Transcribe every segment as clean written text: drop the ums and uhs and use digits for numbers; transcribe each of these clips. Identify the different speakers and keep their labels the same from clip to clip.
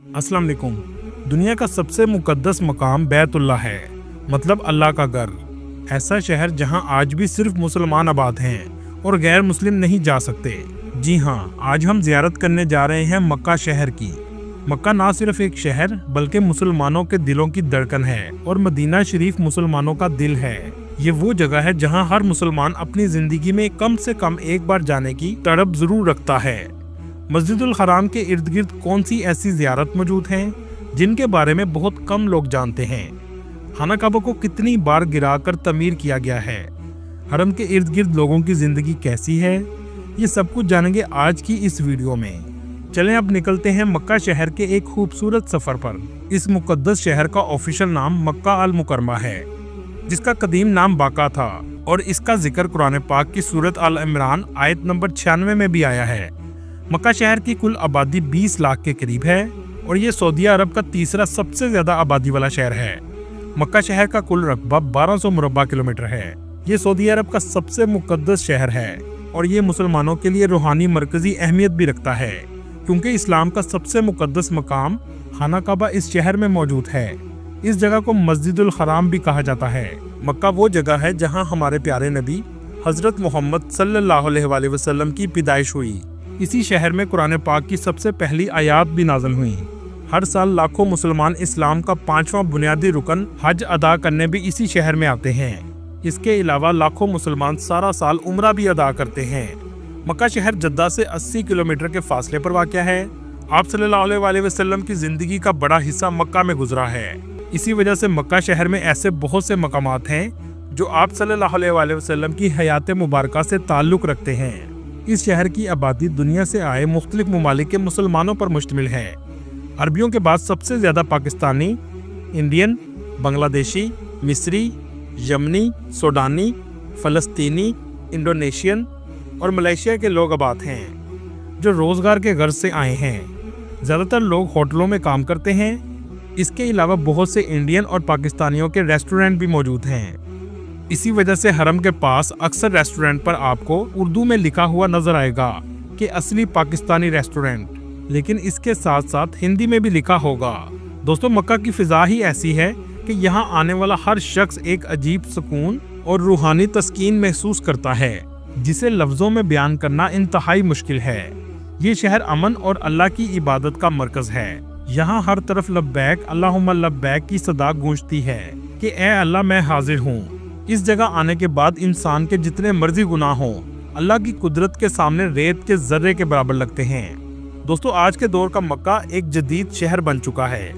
Speaker 1: अस्सलाम वालेकुम। दुनिया का सबसे मुकद्दस मकाम बैतुल्लाह है, मतलब अल्लाह का घर। ऐसा शहर जहां आज भी सिर्फ मुसलमान आबाद हैं और गैर मुस्लिम नहीं जा सकते। जी हाँ, आज हम जियारत करने जा रहे हैं मक्का शहर की। मक्का ना सिर्फ एक शहर बल्कि मुसलमानों के दिलों की धड़कन है और मदीना शरीफ मुसलमानों का दिल है। ये वो जगह है जहां हर मुसलमान अपनी जिंदगी में कम से कम एक बार जाने की तड़प जरूर रखता है। मस्जिदुल हराम के इर्द गिर्द कौन सी ऐसी जियारत मौजूद हैं जिनके बारे में बहुत कम लोग जानते हैं? खाना काबा को कितनी बार गिराकर तमीर किया गया है? हरम के इर्द गिर्द लोगों की जिंदगी कैसी है? ये सब कुछ जानेंगे आज की इस वीडियो में। चलें अब निकलते हैं मक्का शहर के एक खूबसूरत सफर पर। इस मुकद्दस शहर का ऑफिशियल नाम मक्का अल मुकरमा है, जिसका कदीम नाम बाका था, और इसका जिक्र कुरान पाक की सूरत अल इमरान आयत नंबर 96 में भी आया है। मक्का शहर की कुल आबादी 20 लाख के करीब है और ये सऊदी अरब का तीसरा सबसे ज्यादा आबादी वाला शहर है। मक्का शहर का कुल रकबा 1200 मुरब्बा किलोमीटर है। ये सऊदी अरब का सबसे मुकद्दस शहर है और ये मुसलमानों के लिए रूहानी मरकजी अहमियत भी रखता है, क्योंकि इस्लाम का सबसे मुकद्दस मकाम खाना काबा इस शहर में मौजूद है। इस जगह को मस्जिदुल हराम भी कहा जाता है। मक्का वो जगह है जहाँ हमारे प्यारे नबी हजरत मोहम्मद सल्लल्लाहु अलैहि वसल्लम की पैदाइश हुई। इसी शहर में कुरान पाक की सबसे पहली आयात भी नाज़िल हुई। हर साल लाखों मुसलमान इस्लाम का 5वां बुनियादी रुकन हज अदा करने भी इसी शहर में आते हैं। इसके अलावा लाखों मुसलमान सारा साल उम्रा भी अदा करते हैं। मक्का शहर जद्दा से 80 किलोमीटर के फासले पर वाक़या है। आप सल्लल्लाहु अलैहि वसल्लम की ज़िंदगी का बड़ा हिस्सा मक्का में गुजरा है। इसी वजह से मक्का शहर में ऐसे बहुत से मकामात हैं जो आप सल्लल्लाहु अलैहि वसल्लम की हयात मुबारका से ताल्लुक़ रखते हैं। इस शहर की आबादी दुनिया से आए मुख्तलिफ ममालिक के मुसलमानों पर मुश्तमिल है। अरबियों के बाद सबसे ज़्यादा पाकिस्तानी, इंडियन, बांग्लादेशी, मिस्री, यमनी, सूडानी, फ़लस्तीनी, इंडोनेशियन और मलेशिया के लोग आबाद हैं, जो रोज़गार के गर्ज से आए हैं। ज़्यादातर लोग होटलों में काम करते हैं। इसके अलावा बहुत से इंडियन और पाकिस्तानियों के रेस्टोरेंट भी मौजूद हैं। इसी वजह से हरम के पास अक्सर रेस्टोरेंट पर आपको उर्दू में लिखा हुआ नजर आएगा कि असली पाकिस्तानी रेस्टोरेंट, लेकिन इसके साथ साथ हिंदी में भी लिखा होगा। दोस्तों, मक्का की फिजा ही ऐसी है कि यहाँ आने वाला हर शख्स एक अजीब सुकून और रूहानी तस्कीन महसूस करता है, जिसे लफ्जों में बयान करना इंतहाई मुश्किल है। ये शहर अमन और अल्लाह की इबादत का मरकज है। यहाँ हर तरफ लब्बैक अल्लाहुम्मा लब्बैक की सदा गूंजती है कि ए अल्लाह, मैं हाजिर हूँ। इस जगह आने के बाद इंसान के जितने मर्जी गुनाह हों, अल्लाह की कुदरत के सामने रेत के जर्रे के बराबर लगते हैं। दोस्तों, आज के दौर का मक्का एक जदीद शहर बन चुका है,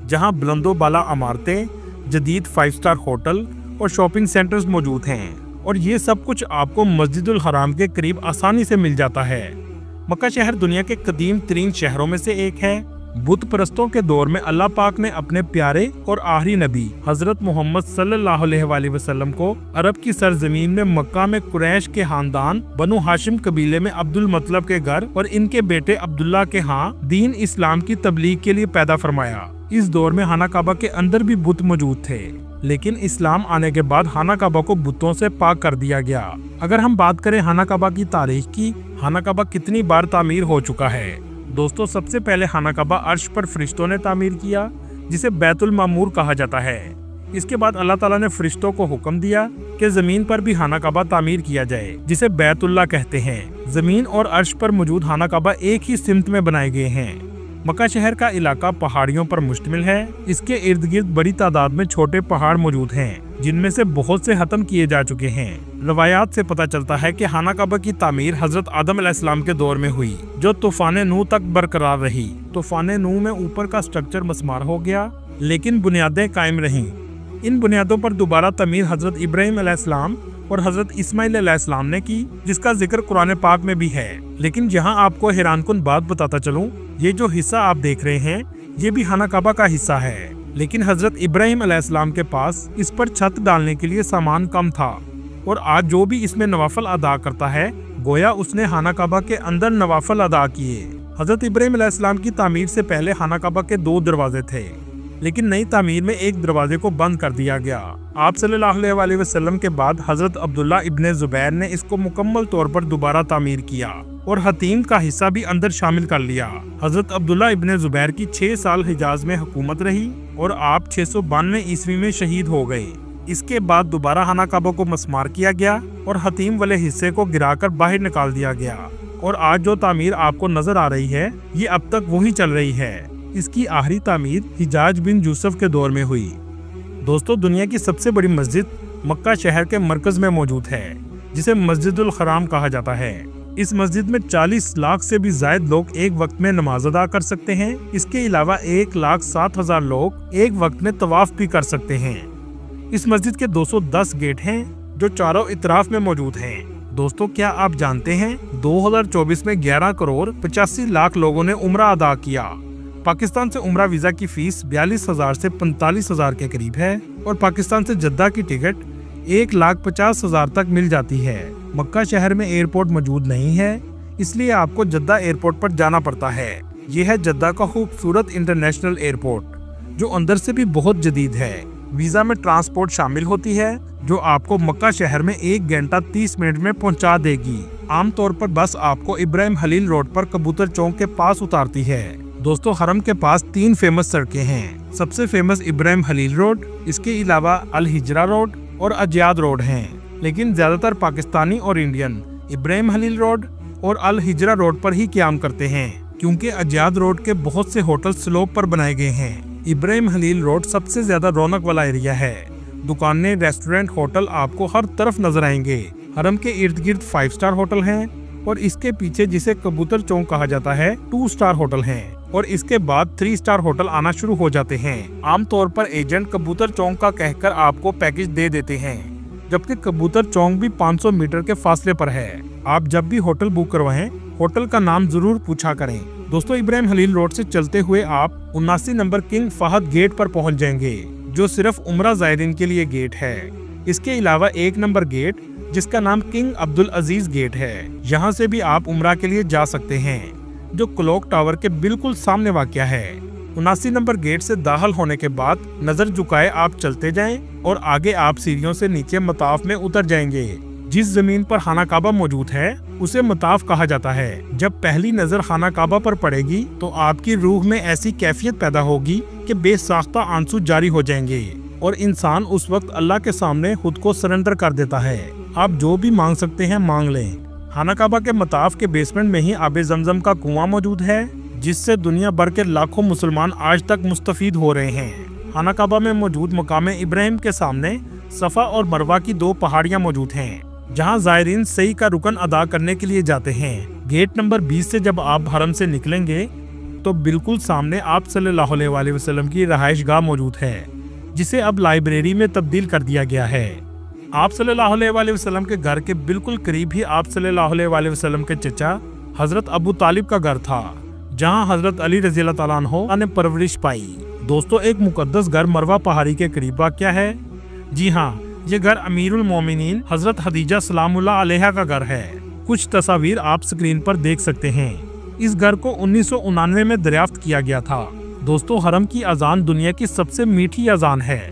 Speaker 1: जहां बुलंदो बाला इमारतें, जदीद 5 स्टार होटल और शॉपिंग सेंटर्स मौजूद हैं, और ये सब कुछ आपको मस्जिदुल हराम के करीब आसानी से मिल जाता है। मक्का शहर दुनिया के कदीम तरीन शहरों में से एक है। बुत परस्तों के दौर में अल्लाह पाक ने अपने प्यारे और आखिरी नबी हजरत मोहम्मद सल्लल्लाहु अलैहि वसल्लम को अरब की सरजमीन में मक्का में कुरैश के खानदान बनु हाशिम कबीले में अब्दुल मतलब के घर और इनके बेटे अब्दुल्ला के यहाँ दीन इस्लाम की तबलीग के लिए पैदा फरमाया। इस दौर में खाना काबा के अंदर भी बुत मौजूद थे, लेकिन इस्लाम आने के बाद खाना काबा को बुतों से पाक कर दिया गया। अगर हम बात करें खाना काबा की तारीख की, खाना काबा कितनी बार तामीर हो चुका है। दोस्तों, सबसे पहले खाना काबा अर्श पर फरिश्तों ने तामीर किया, जिसे बैतुल मामूर कहा जाता है। इसके बाद अल्लाह ताला ने फरिश्तों को हुक्म दिया कि जमीन पर भी खाना काबा तामीर किया जाए, जिसे बैतुल्लाह कहते हैं। जमीन और अर्श पर मौजूद खाना काबा एक ही सिमत में बनाए गए हैं। मक्का शहर का इलाका पहाड़ियों पर मुश्तमिल है। इसके इर्द गिर्द बड़ी तादाद में छोटे पहाड़ मौजूद हैं, जिनमें से बहुत से खत्म किए जा चुके हैं। रवायात से पता चलता है कि खाना काबा की तामीर हजरत आदम अलैहिस्सलाम के दौर में हुई, जो तूफान नूह तक बरकरार रही। तूफान नूह में ऊपर का स्ट्रक्चर मसमार हो गया, लेकिन बुनियादें कायम रहीं। इन बुनियादों पर दोबारा तमीर हजरत इब्राहिम अलैहिस्सलाम और हजरत इस्माइल अलैहिस्सलाम ने की, जिसका जिक्र कुरान पाक में भी है। लेकिन यहाँ आपको हैरानकुन बात बताता चलूं, ये जो हिस्सा आप देख रहे हैं, ये भी खाना काबा का हिस्सा है, लेकिन हजरत इब्राहिम अलैहिस्सलाम के पास इस पर छत डालने के लिए सामान कम था, और आज जो भी इसमें नवाफल अदा करता है, गोया उसने खाना काबा के अंदर नवाफल अदा किए। हजरत इब्राहिम अलैहिस्सलाम की तामीर से पहले खाना काबा के 2 दरवाजे थे, लेकिन नई तामीर में एक दरवाजे को बंद कर दिया गया। आप सल्लल्लाहु अलैहि वसल्लम के बाद हजरत अब्दुल्ला इब्ने जुबैर ने इसको मुकम्मल तौर पर दोबारा तामीर किया और हतीम का हिस्सा भी अंदर शामिल कर लिया। हजरत अब्दुल्ला इब्ने जुबैर की 6 साल हिजाज में हुकूमत रही और आप 692 ईस्वी में शहीद हो गए। इसके बाद दोबारा खाना काबा को मस्मार किया गया और हतीम वाले हिस्से को गिराकर बाहर निकाल दिया गया और आज जो तामीर आपको नजर आ रही है ये अब तक वही चल रही है। इसकी आखिरी तामीर हिजाज बिन यूसुफ के दौर में हुई। दोस्तों, दुनिया की सबसे बड़ी मस्जिद मक्का शहर के मरकज में मौजूद है, जिसे मस्जिदुल हराम कहा जाता है। इस मस्जिद में 40 लाख से भी ज्यादा लोग एक वक्त में नमाज अदा कर सकते हैं। इसके अलावा 1,07,000 लोग एक वक्त में तवाफ भी कर सकते हैं। इस मस्जिद के 210 गेट हैं जो चारों इतराफ में मौजूद हैं। दोस्तों, क्या आप जानते हैं 2024 में 11 करोड़ 85 लाख लोगों ने उम्रा अदा किया। पाकिस्तान से उम्रा वीजा की फीस 42,000 से 45,000 के करीब है और पाकिस्तान से जद्दा की टिकट 1,50,000 तक मिल जाती है। मक्का शहर में एयरपोर्ट मौजूद नहीं है, इसलिए आपको जद्दा एयरपोर्ट पर जाना पड़ता है। यह है जद्दा का खूबसूरत इंटरनेशनल एयरपोर्ट, जो अंदर से भी बहुत जदीद है। वीजा में ट्रांसपोर्ट शामिल होती है, जो आपको मक्का शहर में 1 घंटा 30 मिनट में पहुंचा देगी। आमतौर पर बस आपको इब्राहिम खलील रोड पर कबूतर चौक के पास उतारती है। दोस्तों, हरम के पास 3 फेमस सड़कें हैं। सबसे फेमस इब्राहिम खलील रोड, इसके अलावा अल हिजरा रोड और अजयाद रोड हैं। लेकिन ज्यादातर पाकिस्तानी और इंडियन इब्राहिम खलील रोड और अल हिजरा रोड पर ही क़याम करते हैं, क्योंकि अजयाद रोड के बहुत से होटल स्लोप पर बनाए गए हैं। इब्राहिम खलील रोड सबसे ज्यादा रौनक वाला एरिया है। दुकानें, रेस्टोरेंट, होटल आपको हर तरफ नजर आएंगे। हरम के इर्द गिर्द 5 स्टार होटल हैं और इसके पीछे, जिसे कबूतर चौक कहा जाता है, 2 स्टार होटल हैं और इसके बाद 3 स्टार होटल आना शुरू हो जाते हैं। आमतौर पर एजेंट कबूतर चौक का कहकर आपको पैकेज दे देते हैं, जबकि कबूतर चौक भी 500 मीटर के फासले पर है। आप जब भी होटल बुक करवाएं, होटल का नाम जरूर पूछा करें। दोस्तों, इब्राहिम खलील रोड से चलते हुए आप 79 नंबर किंग फहद गेट पर पहुंच जाएंगे, जो सिर्फ उम्रा ज़ायरीन के लिए गेट है। इसके अलावा 1 नंबर गेट, जिसका नाम किंग अब्दुल अजीज गेट है, यहाँ से भी आप उम्रा के लिए जा सकते हैं, जो क्लॉक टावर के बिल्कुल सामने वाक़या है। 79 नंबर गेट से दाखिल होने के बाद नजर झुकाए आप चलते जाएं और आगे आप सीढ़ियों से नीचे मताफ में उतर जाएंगे। जिस जमीन पर खाना काबा मौजूद है उसे मताफ कहा जाता है। जब पहली नजर खाना काबा पर पड़ेगी तो आपकी रूह में ऐसी कैफियत पैदा होगी कि बेसाख्ता आंसू जारी हो जाएंगे और इंसान उस वक्त अल्लाह के सामने खुद को सरेंडर कर देता है। आप जो भी मांग सकते हैं मांग लें। खाना काबा के मताफ के बेसमेंट में ही आबे जमजम का कुआं मौजूद है, जिससे दुनिया भर के लाखों मुसलमान आज तक मुस्तफीद हो रहे हैं। खाना काबा में मौजूद मकाम इब्राहिम के सामने सफा और मरवा की 2 पहाड़ियां मौजूद हैं, जहां ज़ायरीन सही का रुकन अदा करने के लिए जाते हैं। गेट नंबर 20 से जब आप हरम से निकलेंगे तो बिल्कुल सामने आप सल्लल्लाहु अलैहि वसल्लम की रहायशगाह मौजूद है, जिसे अब लाइब्रेरी में तब्दील कर दिया गया है। आप सल्लल्लाहु अलैहि वसल्लम के घर के बिल्कुल करीब ही आप सल्लल्लाहु अलैहि वसल्लम के चचा हजरत अबू तालिब का घर था, जहां हजरत अली रज़ी अल्लाह तआला अन्हु ने परवरिश पाई। दोस्तों, एक मुकद्दस घर मरवा पहाड़ी के करीब वाक़या है। जी हाँ, ये घर अमीरुल मोमिनीन हजरत खदीजा सलामुल्लाह अलैहा का घर है। कुछ तस्वीर आप स्क्रीन पर देख सकते हैं। इस घर को 1999 में दरियाफ्त किया गया था। दोस्तों, हरम की अजान दुनिया की सबसे मीठी अजान है,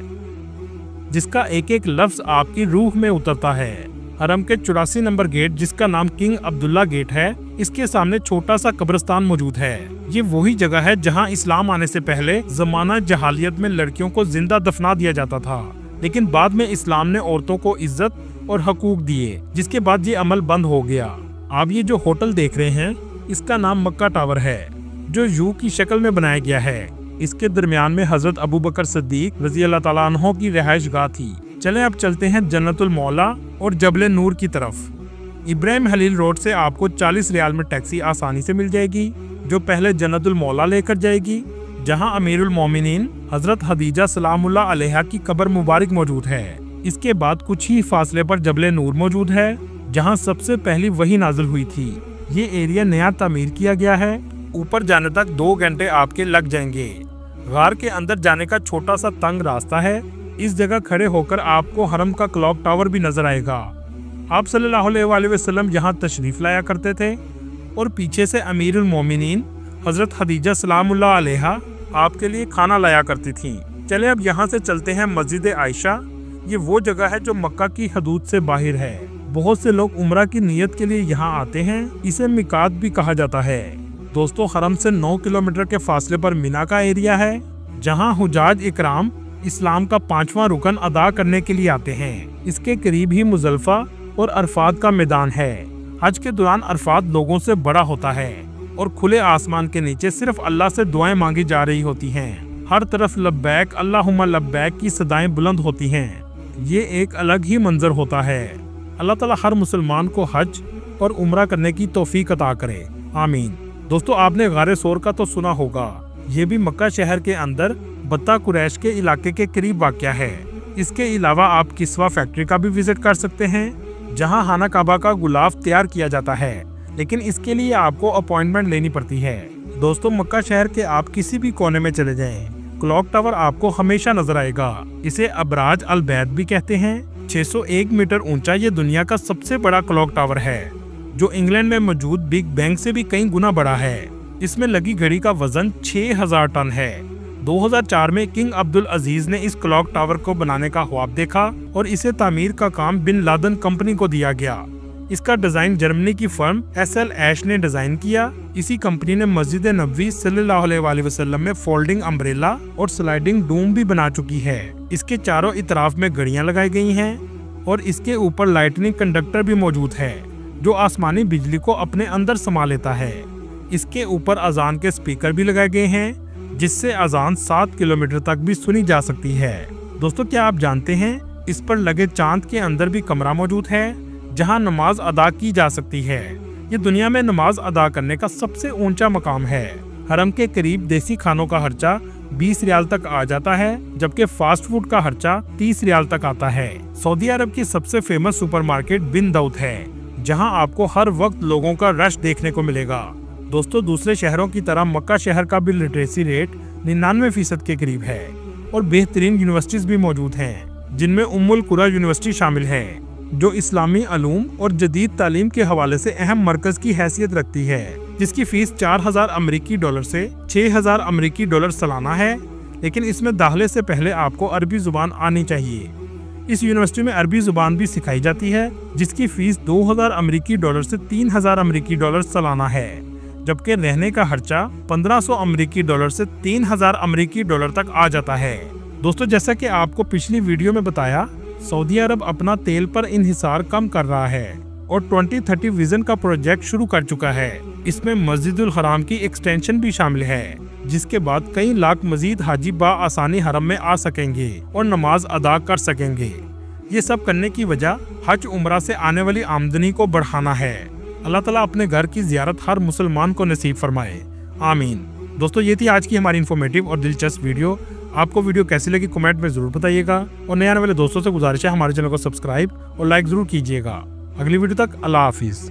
Speaker 1: जिसका एक एक लफ्ज आपकी रूह में उतरता है। हरम के 84 नंबर गेट, जिसका नाम किंग अब्दुल्ला गेट है, इसके सामने छोटा सा कब्रिस्तान मौजूद है। ये वही जगह है जहां इस्लाम आने से पहले जमाना जहालियत में लड़कियों को जिंदा दफना दिया जाता था, लेकिन बाद में इस्लाम ने औरतों को इज्जत और हकूक दिए, जिसके बाद ये अमल बंद हो गया। आप ये जो होटल देख रहे हैं, इसका नाम मक्का टावर है, जो यू की शक्ल में बनाया गया है। इसके दरमियान में हजरत अबू बकर सिद्दीक रज़ी अल्लाह तआला अन्हु की रिहाइशगाह थी। चलें अब चलते हैं जन्नतुल मौला और जबले नूर की तरफ। इब्राहिम खलील रोड से आपको 40 रियाल में टैक्सी आसानी से मिल जाएगी, जो पहले जन्नतुल मौला लेकर जाएगी, जहां अमीरुल मोमिनीन हजरत खदीजा सलामुल्लाह अलैहा की कब्र मुबारक मौजूद है। इसके बाद कुछ ही फासले पर जबले नूर मौजूद है, जहां सबसे पहली वही नाजिल हुई थी। ये एरिया नया तामीर किया गया है। ऊपर जाने तक 2 घंटे आपके लग जाएंगे। गार के अंदर जाने का छोटा सा तंग रास्ता है। इस जगह खड़े होकर आपको हरम का क्लॉक टावर भी नजर आएगा। आप सल्लल्लाहु अलैहि वसल्लम यहाँ तशरीफ लाया करते थे और पीछे से अमीरुल मोमिनीन हजरत खदीजा सलामुल्लाह अलैहा آپ کے لیے کھانا لایا کرتی تھیں۔ چلیں اب یہاں سے چلتے ہیں مسجد عائشہ۔ یہ وہ جگہ ہے جو مکہ کی حدود سے باہر ہے۔ بہت سے لوگ عمرہ کی نیت کے لیے یہاں آتے ہیں۔ اسے میقات بھی کہا جاتا ہے۔ دوستو حرم سے 9 کلومیٹر کے فاصلے پر مینا کا ایریا ہے، جہاں حجاج اکرام اسلام کا 5واں رکن ادا کرنے کے لیے آتے ہیں۔ اس کے قریب ہی مزدلفہ اور عرفات کا میدان ہے۔ حج کے دوران عرفات لوگوں سے بڑا ہوتا ہے اور کھلے آسمان کے نیچے صرف اللہ سے دعائیں مانگی جا رہی ہوتی ہیں۔ ہر طرف لبیک اللہم لبیک کی صدائیں بلند ہوتی ہیں۔ یہ ایک الگ ہی منظر ہوتا ہے۔ اللہ تعالیٰ ہر مسلمان کو حج اور عمرہ کرنے کی توفیق عطا کرے، آمین۔ دوستو آپ نے غار ثور کا تو سنا ہوگا، یہ بھی مکہ شہر کے اندر بطہ قریش کے علاقے کے قریب واقع ہے۔ اس کے علاوہ آپ کسوہ فیکٹری کا بھی وزٹ کر سکتے ہیں، جہاں خانہ کعبہ کا غلاف تیار کیا جاتا ہے، لیکن اس کے لیے آپ کو اپوائنٹمنٹ لینی پڑتی ہے۔ دوستو مکہ شہر کے آپ کسی بھی کونے میں چلے جائیں، کلاک ٹاور آپ کو ہمیشہ نظر آئے گا۔ اسے ابراج البیت بھی کہتے ہیں۔ 601 میٹر اونچا یہ دنیا کا سب سے بڑا کلاک ٹاور ہے، جو انگلینڈ میں موجود بگ بینگ سے بھی کئی گنا بڑا ہے۔ اس میں لگی گھڑی کا وزن 6000 ٹن ہے۔ 2004 میں کنگ عبدالعزیز نے اس کلاک ٹاور کو بنانے کا خواب دیکھا اور اسے تعمیر کا کام بن لادن کمپنی کو دیا گیا۔ اس کا ڈیزائن جرمنی کی فرم SL ایش نے ڈیزائن کیا۔ اسی کمپنی نے مسجد نبوی صلی اللہ علیہ وسلم میں فولڈنگ امبریلا اور سلائیڈنگ ڈوم بھی بنا چکی ہے۔ اس کے چاروں اطراف میں گھڑیاں لگائی گئی ہیں اور اس کے اوپر لائٹنگ کنڈکٹر بھی موجود ہے، جو آسمانی بجلی کو اپنے اندر سما لیتا ہے۔ اس کے اوپر اذان کے سپیکر بھی لگائے گئے ہیں، جس سے اذان 7 کلومیٹر تک بھی سنی جا سکتی ہے۔ دوستو کیا آپ جانتے ہیں اس پر لگے چاند کے اندر بھی کمرہ موجود ہے، جہاں نماز ادا کی جا سکتی ہے۔ یہ دنیا میں نماز ادا کرنے کا سب سے اونچا مقام ہے۔ حرم کے قریب دیسی کھانوں کا خرچہ 20 ریال تک آ جاتا ہے، جبکہ فاسٹ فوڈ کا خرچہ 30 ریال تک آتا ہے۔ سعودی عرب کی سب سے فیمس سپر مارکیٹ بن داؤد ہے، جہاں آپ کو ہر وقت لوگوں کا رش دیکھنے کو ملے گا۔ دوستو دوسرے شہروں کی طرح مکہ شہر کا بھی لٹریسی ریٹ 99% کے قریب ہے اور بہترین یونیورسٹیز بھی موجود ہیں، جن میں القریٰ یونیورسٹی شامل ہے، جو اسلامی علوم اور جدید تعلیم کے حوالے سے اہم مرکز کی حیثیت رکھتی ہے، جس کی فیس $4000 سے $6000 سالانہ ہے، لیکن اس میں داخلے سے پہلے آپ کو عربی زبان آنی چاہیے۔ اس یونیورسٹی میں عربی زبان بھی سکھائی جاتی ہے، جس کی فیس $2000 سے $3000 سالانہ ہے، جبکہ رہنے کا خرچہ $1500 سے $3000 تک آ جاتا ہے۔ دوستو جیسا کہ آپ کو پچھلی ویڈیو میں بتایا، سعودی عرب اپنا تیل پر انحصار کم کر رہا ہے اور 2030 ویژن کا پروجیکٹ شروع کر چکا ہے۔ اس میں مسجد الحرام کی ایکسٹینشن بھی شامل ہے، جس کے بعد کئی لاکھ مزید حاجی بآسانی حرم میں آ سکیں گے اور نماز ادا کر سکیں گے۔ یہ سب کرنے کی وجہ حج عمرہ سے آنے والی آمدنی کو بڑھانا ہے۔ اللہ تعالیٰ اپنے گھر کی زیارت ہر مسلمان کو نصیب فرمائے، آمین۔ دوستو یہ تھی آج کی ہماری انفارمیٹیو اور دلچسپ ویڈیو۔ آپ کو ویڈیو کیسی لگی کمنٹ میں ضرور بتائیے گا، اور نئے آنے والے دوستوں سے گزارش ہے ہمارے چینل کو سبسکرائب اور لائک ضرور کیجیے گا۔ اگلی ویڈیو تک اللہ حافظ۔